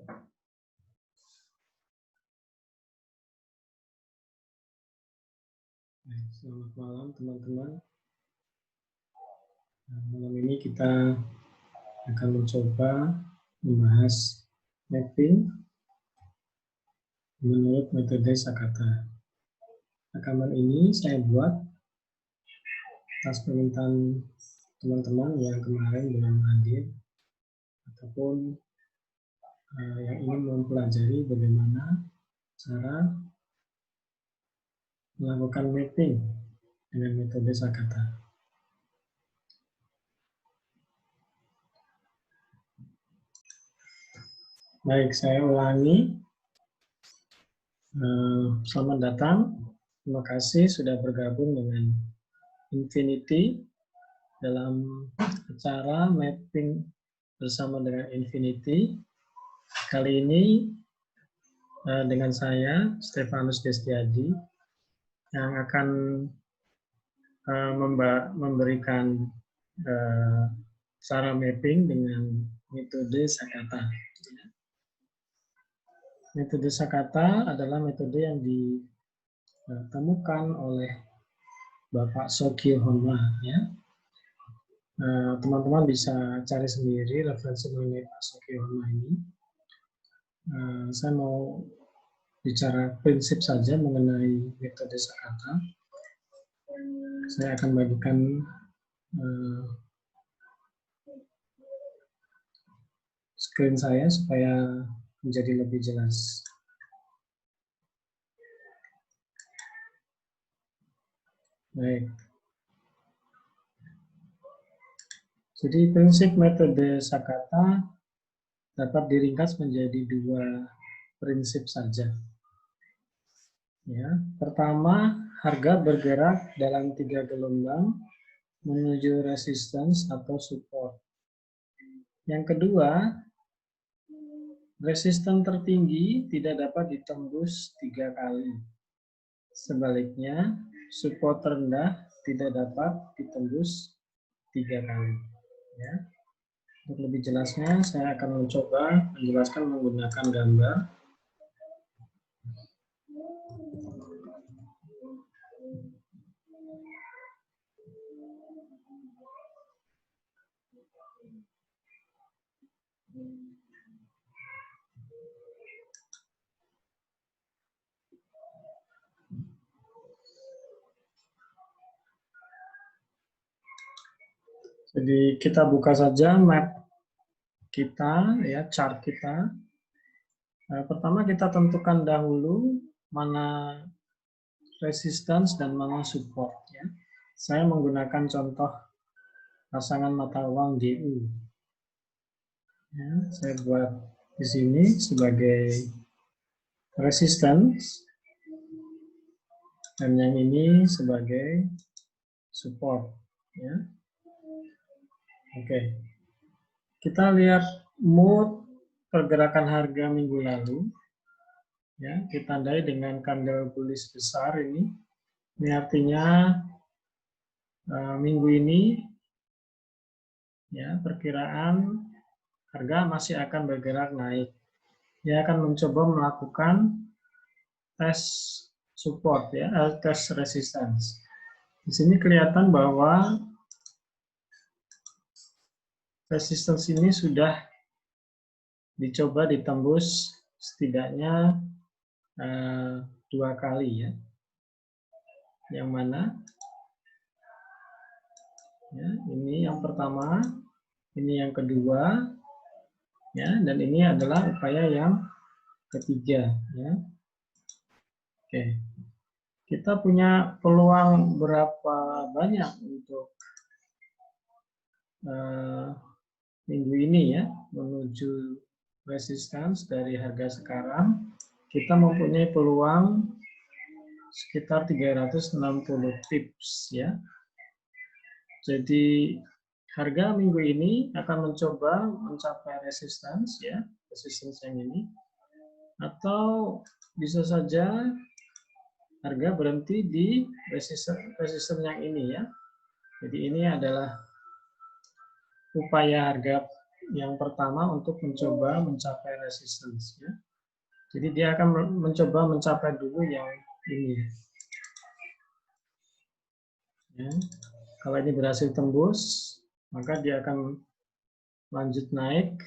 Selamat malam teman-teman. Malam ini kita akan mencoba membahas mapping menurut metode Sakata. Rekaman ini saya buat atas permintaan teman-teman yang kemarin belum hadir ataupun yang ingin mempelajari bagaimana cara melakukan mapping dengan metode Sakata. Baik, saya ulangi. Selamat datang. Terima kasih sudah bergabung dengan Infinity dalam acara mapping bersama dengan Infinity. Kali ini dengan saya, Stefanus Destiadi, yang akan memberikan cara mapping dengan metode Sakata. Metode Sakata adalah metode yang ditemukan oleh Bapak Sokyo Honma. Ya. Teman-teman bisa cari sendiri referensi mengenai Pak Sokyo Honma ini. Saya mau bicara prinsip saja mengenai metode Sakata. Saya akan bagikan screen saya supaya menjadi lebih jelas. Baik. Jadi prinsip metode Sakata dapat diringkas menjadi dua prinsip saja. Ya, pertama, harga bergerak dalam 3 gelombang menuju resistance atau support. Yang kedua, resistance tertinggi tidak dapat ditembus 3 kali. Sebaliknya, support terendah tidak dapat ditembus 3 kali. Ya. Untuk lebih jelasnya, saya akan mencoba menjelaskan menggunakan gambar. Jadi kita buka saja map kita, ya, chart kita. Pertama kita tentukan dahulu mana resistance dan mana support. Ya. Saya menggunakan contoh pasangan mata uang DU. Ya, saya buat di sini sebagai resistance dan yang ini sebagai support. Ya. Oke. Kita lihat mood pergerakan harga minggu lalu. Ya, ditandai dengan candle bullish besar ini. Ini artinya minggu ini ya perkiraan harga masih akan bergerak naik. Dia akan mencoba melakukan tes support ya, tes resistance. Di sini kelihatan bahwa resistance ini sudah dicoba ditembus setidaknya 2 kali ya. Yang mana? Ya, ini yang pertama, ini yang kedua, ya, dan ini adalah upaya yang ketiga. Ya. Oke, kita punya peluang berapa banyak untuk minggu ini ya menuju resistance dari harga sekarang. Kita mempunyai peluang sekitar 360 pips ya. Jadi harga minggu ini akan mencoba mencapai resistance ya, resistance yang ini, atau bisa saja harga berhenti di resistance yang ini ya. Jadi ini adalah upaya harga yang pertama untuk mencoba mencapai resistance ya. Jadi dia akan mencoba mencapai dulu yang ini. Ya. Kalau ini berhasil tembus, maka dia akan lanjut naik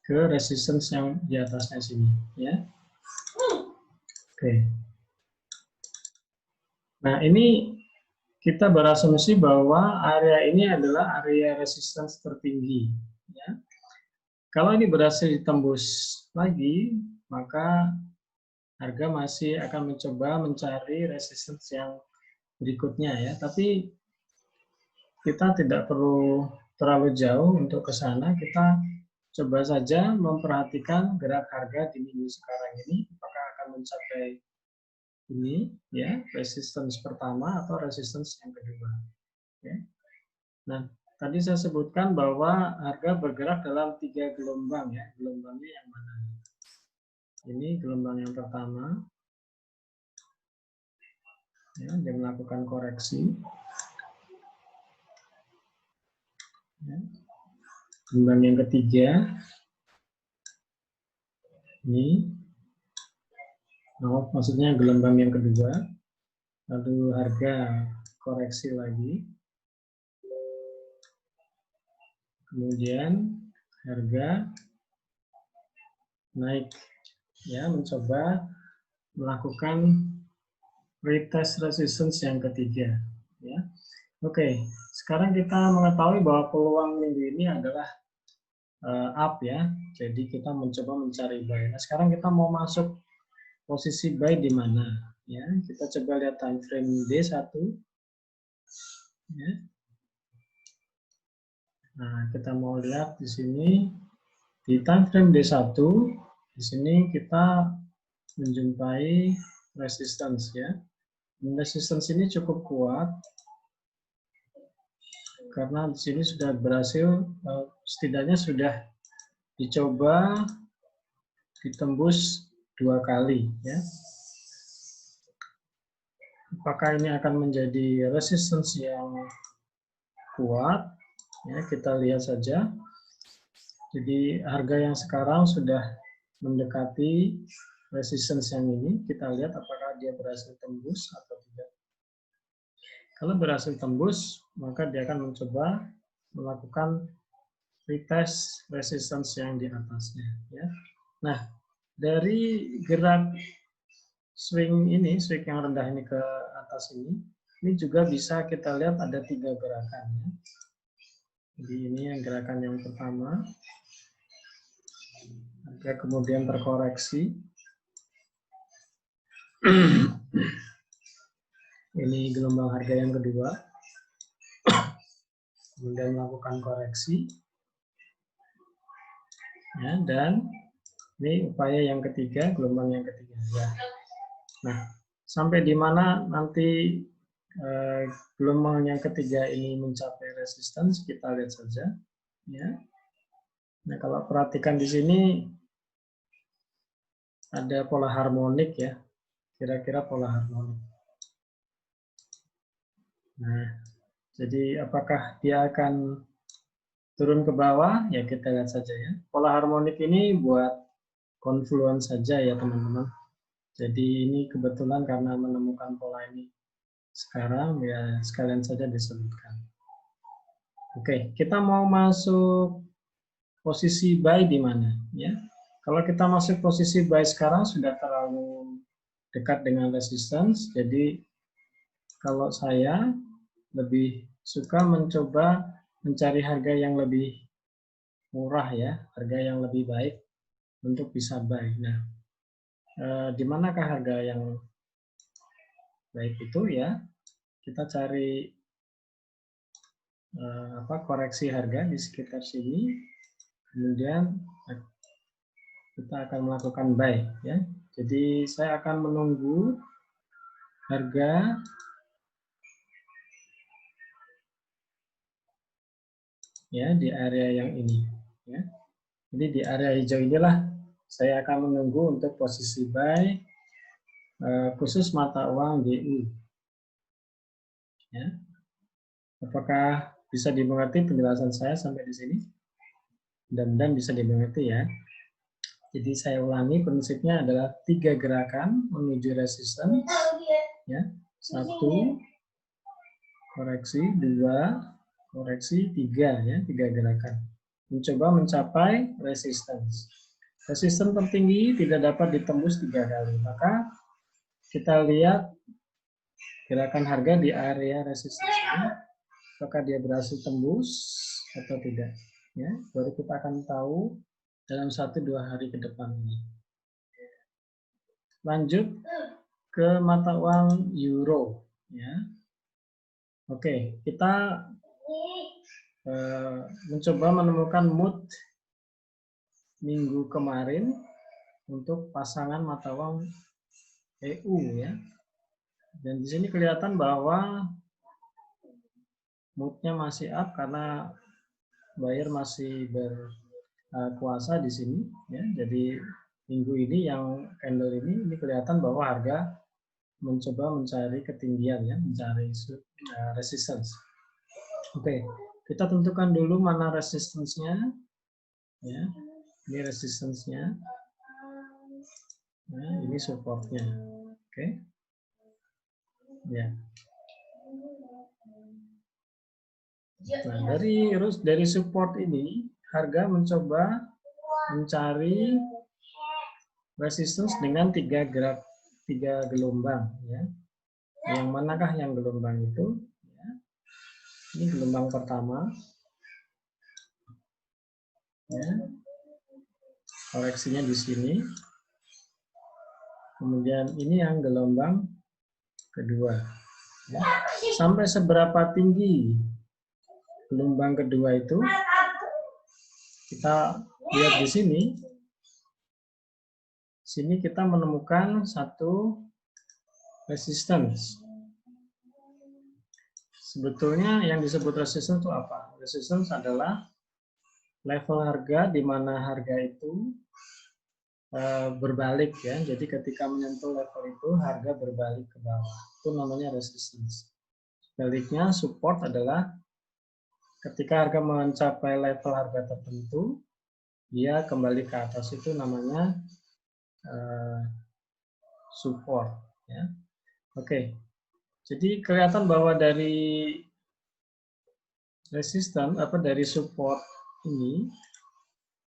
ke resistance yang di atasnya sini ya. Oke. Nah, ini kita berasumsi bahwa area ini adalah area resistance tertinggi ya. Kalau ini berhasil ditembus lagi, maka harga masih akan mencoba mencari resistance yang berikutnya ya. Tapi kita tidak perlu terlalu jauh untuk ke sana. Kita coba saja memperhatikan gerak harga di minggu sekarang ini, apakah akan mencapai ini ya, resistance pertama atau resistance yang kedua. Ya. Nah, tadi saya sebutkan bahwa harga bergerak dalam 3 gelombang ya. Gelombangnya yang mana? Ini gelombang yang pertama. Ya, dia melakukan koreksi. Ya. Gelombang yang ketiga. Ini. Oh, maksudnya gelombang yang kedua. Lalu harga koreksi lagi. Kemudian harga naik ya, mencoba melakukan retest resistance yang ketiga ya. Oke, sekarang kita mengetahui bahwa peluang minggu ini adalah up ya. Jadi kita mencoba mencari buy. Nah, sekarang kita mau masuk posisi buy di mana ya. Kita coba lihat time frame D1 ya. Nah, kita mau lihat di sini di time frame D1, di sini kita menjumpai resistance ya. Resistance ini cukup kuat karena di sini sudah berhasil, setidaknya sudah dicoba ditembus 2 kali ya. Apakah ini akan menjadi resistance yang kuat? Ya, kita lihat saja. Jadi harga yang sekarang sudah mendekati resistance yang ini. Kita lihat apakah dia berhasil tembus atau tidak. Kalau berhasil tembus, maka dia akan mencoba melakukan retest resistance yang di atasnya. Ya. Nah, dari gerak swing ini, swing yang rendah ini ke atas ini juga bisa kita lihat ada 3 gerakan. Ya. Jadi ini yang gerakan yang pertama, harga kemudian terkoreksi. Ini gelombang harga yang kedua, kemudian melakukan koreksi. Ya, dan ini upaya yang ketiga, gelombang yang ketiga. Ya. Nah, sampai di mana nanti gelombang yang ketiga ini mencapai resistance, kita lihat saja. Ya. Nah, kalau perhatikan di sini ada pola harmonik ya, kira-kira pola harmonik. Nah, jadi apakah dia akan turun ke bawah? Ya kita lihat saja ya. Pola harmonik ini buat konfluen saja ya teman-teman. Jadi ini kebetulan karena menemukan pola ini sekarang ya sekalian saja disebutkan. Oke, kita mau masuk posisi buy di mana ya? Kalau kita masuk posisi buy sekarang sudah terlalu dekat dengan resistance, jadi kalau saya lebih suka mencoba mencari harga yang lebih murah ya, harga yang lebih baik untuk bisa buy. Nah, di manakah harga yang baik itu ya? Kita cari koreksi harga di sekitar sini, kemudian kita akan melakukan buy ya. Jadi saya akan menunggu harga ya di area yang ini ya. Jadi di area hijau inilah saya akan menunggu untuk posisi buy khusus mata uang DU ya. Apakah bisa dimengerti penjelasan saya sampai di sini? Mudah-mudahan bisa dimengerti ya. Jadi saya ulangi, prinsipnya adalah 3 gerakan menuju resistance. Ya. 1, koreksi, 2, koreksi, 3 ya, 3 gerakan. Mencoba mencapai resistance. Resistance tertinggi tidak dapat ditembus 3 kali. Maka kita lihat gerakan harga di area resistance ini, apakah dia berhasil tembus atau tidak. Ya, baru kita akan tahu dalam 1-2 hari ke depan ini. Lanjut ke mata uang euro. Ya. Oke, kita mencoba menemukan mood minggu kemarin untuk pasangan mata uang EU ya. Dan di sini kelihatan bahwa moodnya masih up karena buyer masih berkuasa di sini ya. Jadi minggu ini yang candle ini kelihatan bahwa harga mencoba mencari ketinggian ya, mencari resistance. Oke, kita tentukan dulu mana resistance-nya ya. Ini resistance-nya. Nah, ini support-nya. Oke. Ya. Nah, dari support ini harga mencoba mencari resistance dengan 3 gelombang ya. Yang manakah yang gelombang itu? Ya. Ini gelombang pertama. Ya. Koreksinya di sini. Kemudian ini yang gelombang kedua. Ya. Sampai seberapa tinggi gelombang kedua itu? Kita lihat di sini. Sini kita menemukan satu resistance. Sebetulnya yang disebut resistance itu apa? Resistance adalah level harga di mana harga itu berbalik ya. Jadi ketika menyentuh level itu harga berbalik ke bawah. Itu namanya resistance. Sebaliknya support adalah ketika harga mencapai level harga tertentu, dia kembali ke atas, itu namanya support ya. Oke. Jadi kelihatan bahwa dari resistance dari support ini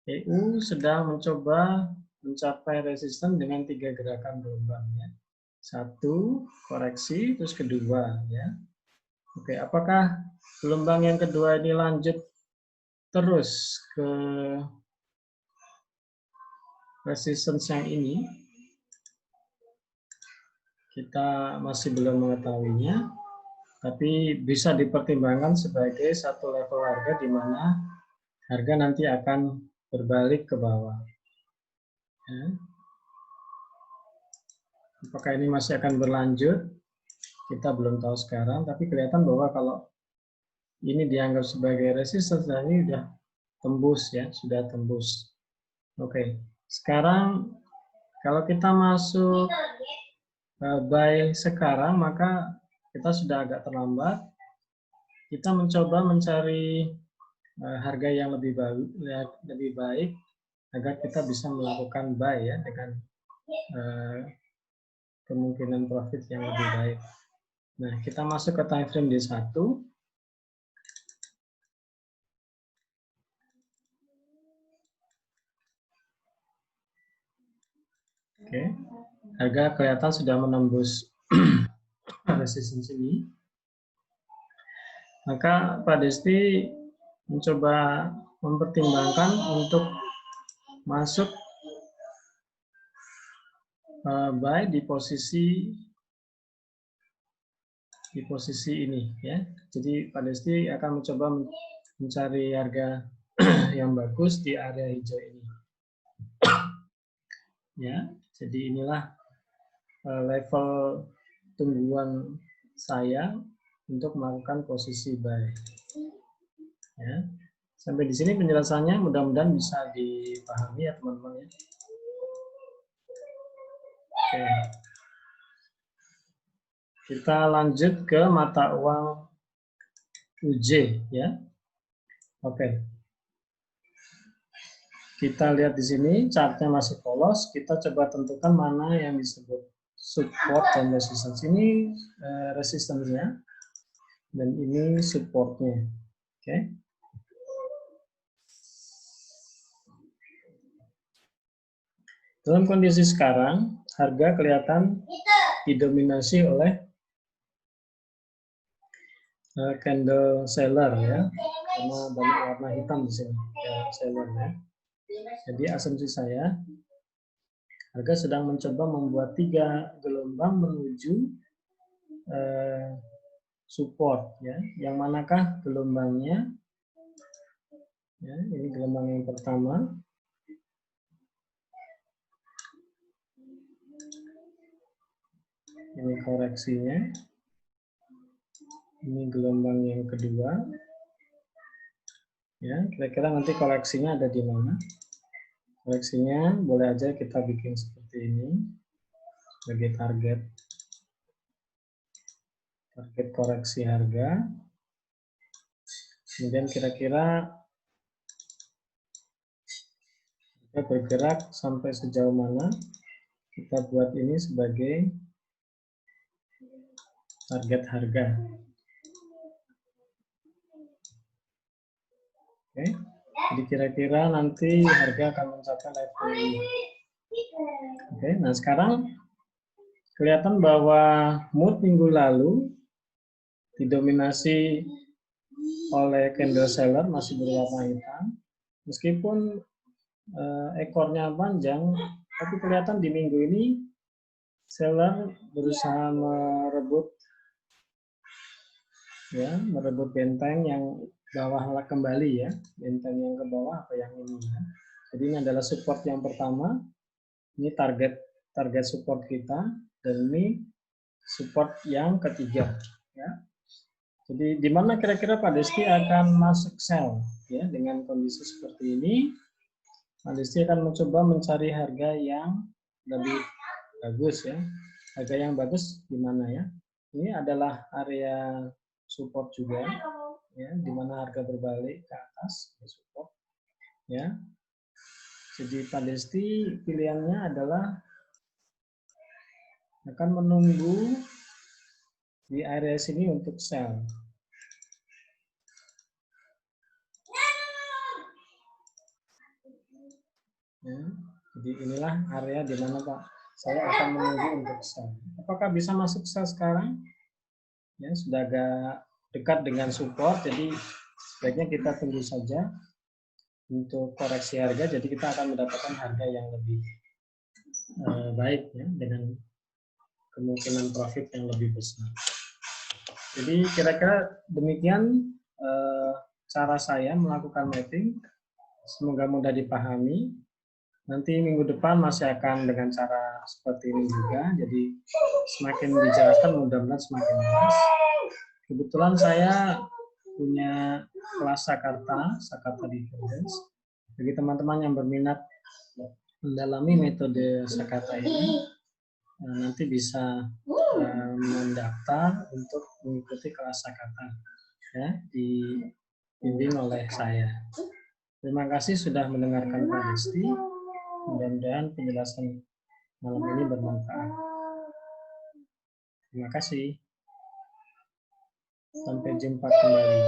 EU sedang mencoba mencapai resistance dengan 3 gerakan gelombang ya. 1 koreksi, terus kedua ya. Oke, apakah gelombang yang kedua ini lanjut terus ke resistance yang ini? Kita masih belum mengetahuinya, tapi bisa dipertimbangkan sebagai satu level harga di mana harga nanti akan berbalik ke bawah. Ya. Apakah ini masih akan berlanjut? Kita belum tahu sekarang, tapi kelihatan bahwa kalau ini dianggap sebagai resistance, dan ini sudah tembus ya, sudah tembus. Oke, sekarang kalau kita masuk buy sekarang, maka kita sudah agak terlambat. Kita mencoba mencari harga yang lebih baik agar kita bisa melakukan buy ya dengan kemungkinan profit yang lebih baik. Nah, kita masuk ke time frame D1. Oke, harga kelihatan sudah menembus resistance ini. Maka Pak Desti mencoba mempertimbangkan untuk masuk buy di posisi ini ya. Jadi Pak Desti akan mencoba mencari harga yang bagus di area hijau ini. Ya, jadi inilah level tungguan saya untuk melakukan posisi buy. Ya. Sampai di sini penjelasannya, mudah-mudahan bisa dipahami ya teman-teman ya. Oke. Kita lanjut ke mata uang UJ ya. Oke. Kita lihat di sini chartnya masih polos. Kita coba tentukan mana yang disebut support dan resistance. Ini resistance-nya dan ini supportnya. Oke. Dalam kondisi sekarang, harga kelihatan didominasi oleh candle seller ya, karena banyak warna hitam di sini ya, seller ya. Jadi asumsi saya, harga sedang mencoba membuat 3 gelombang menuju support ya. Yang manakah gelombangnya? Ya, ini gelombang yang pertama. Ini koreksinya. Ini gelombang yang kedua. Ya, kira-kira nanti koreksinya ada di mana? Koreksinya boleh aja kita bikin seperti ini sebagai target. Target koreksi harga. Kemudian kira-kira kita bergerak sampai sejauh mana? Kita buat ini sebagai target harga. Oke, jadi kira-kira nanti harga akan mencapai level ini. Oke, nah sekarang kelihatan bahwa mood minggu lalu didominasi oleh candle seller masih berwarna hitam. Meskipun ekornya panjang, tapi kelihatan di minggu ini seller berusaha merebut benteng yang bawah kembali ya, benteng yang ke bawah apa yang ini ya. Jadi ini adalah support yang pertama, ini target support kita, dan ini support yang ketiga ya. Jadi di mana kira-kira Pak Desti akan masuk sell ya, dengan kondisi seperti ini. Pak Desti akan mencoba mencari harga yang lebih bagus ya. Harga yang bagus di mana ya? Ini adalah area support juga ya, di mana harga berbalik ke atas support ya. Jadi Pak Desti pilihannya adalah akan menunggu di area sini untuk sell. Ya, jadi inilah area di mana Pak saya akan menunggu untuk sell. Apakah bisa masuk sell sekarang? Ya, sudah agak dekat dengan support, jadi sebaiknya kita tunggu saja untuk koreksi harga. Jadi kita akan mendapatkan harga yang lebih baik ya, dengan kemungkinan profit yang lebih besar. Jadi kira-kira demikian cara saya melakukan mapping. Semoga mudah dipahami. Nanti minggu depan masih akan dengan cara seperti ini juga. Jadi semakin dijelaskan mudah-mudahan semakin jelas. Kebetulan saya punya kelas Sakarta Divergence. Bagi teman-teman yang berminat mendalami metode Sakarta ini, nanti bisa mendaftar untuk mengikuti kelas Sakarta ya, dibimbing oleh saya. Terima kasih sudah mendengarkan Pak Desti. Mudah-mudahan penjelasan malam ini bermanfaat. Terima kasih. Sampai jumpa kembali.